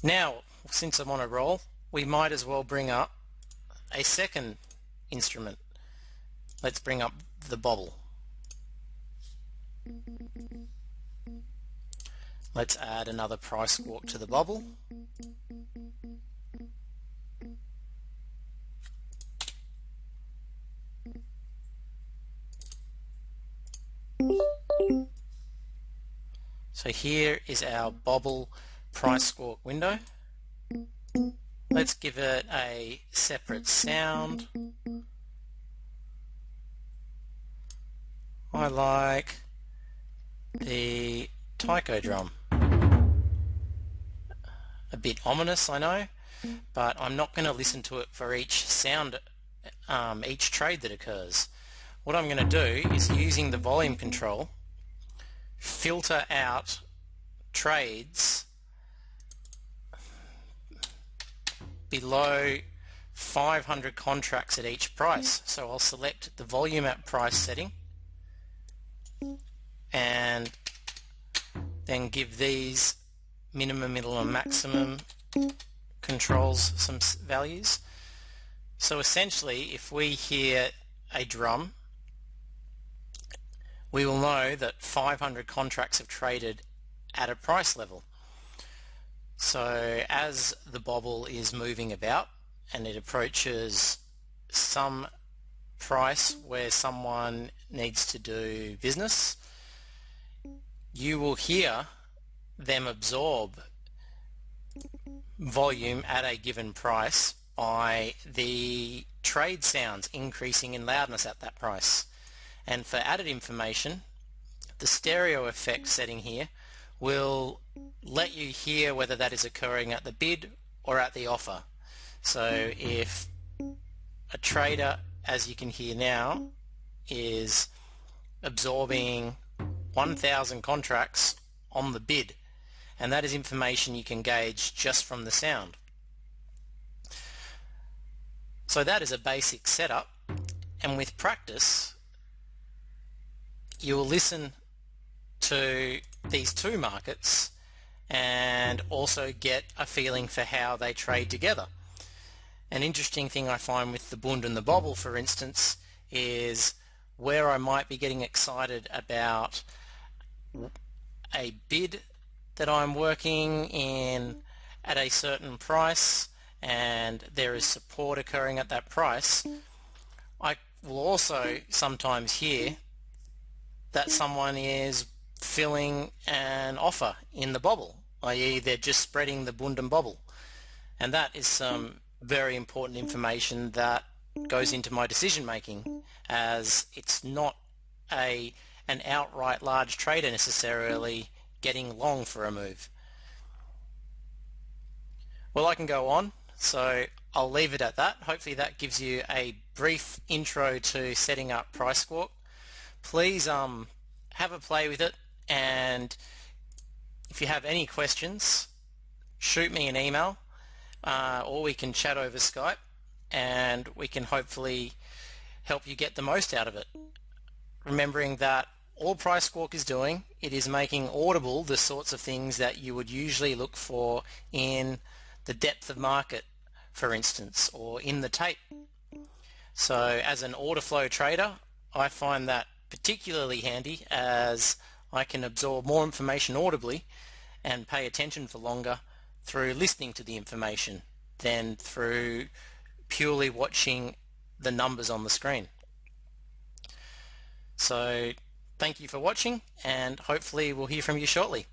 Now, since I'm on a roll, we might as well bring up a second instrument. Let's bring up the bobble. Let's add another PriceSquawk to the bobble. So here is our bobble PriceSquawk window. Let's give it a separate sound. I like the taiko drum. A bit ominous, I know, but I'm not going to listen to it for each sound, each trade that occurs. What I'm going to do is, using the volume control, filter out trades below 500 contracts at each price. So I'll select the volume at price setting and then give these minimum, middle and maximum controls some values. So essentially, if we hear a drum, we will know that 500 contracts have traded at a price level. So as the bobble is moving about and it approaches some price where someone needs to do business, you will hear them absorb volume at a given price by the trade sounds increasing in loudness at that price. And for added information, the stereo effect setting here will let you hear whether that is occurring at the bid or at the offer. So if a trader, as you can hear now, is absorbing 1,000 contracts on the bid, and that is information you can gauge just from the sound. So that is a basic setup, and with practice you will listen to these two markets and also get a feeling for how they trade together. An interesting thing I find with the Bund and the bobble, for instance, is where I might be getting excited about a bid that I'm working in at a certain price and there is support occurring at that price, I will also sometimes hear that someone is filling an offer in the bobble, i.e. they're just spreading the Bund and bobble, and that is some very important information that goes into my decision making, as it's not an outright large trader necessarily getting long for a move. Well, I can go on, so I'll leave it at that. Hopefully that gives you a brief intro to setting up PriceSquawk. Please have a play with it, and if you have any questions, shoot me an email, or we can chat over Skype, and we can hopefully help you get the most out of it. Remembering that all PriceSquawk is doing, it is making audible the sorts of things that you would usually look for in the depth of market, for instance, or in the tape. So as an order flow trader, I find that particularly handy, as I can absorb more information audibly and pay attention for longer through listening to the information than through purely watching the numbers on the screen. So thank you for watching, and hopefully we'll hear from you shortly.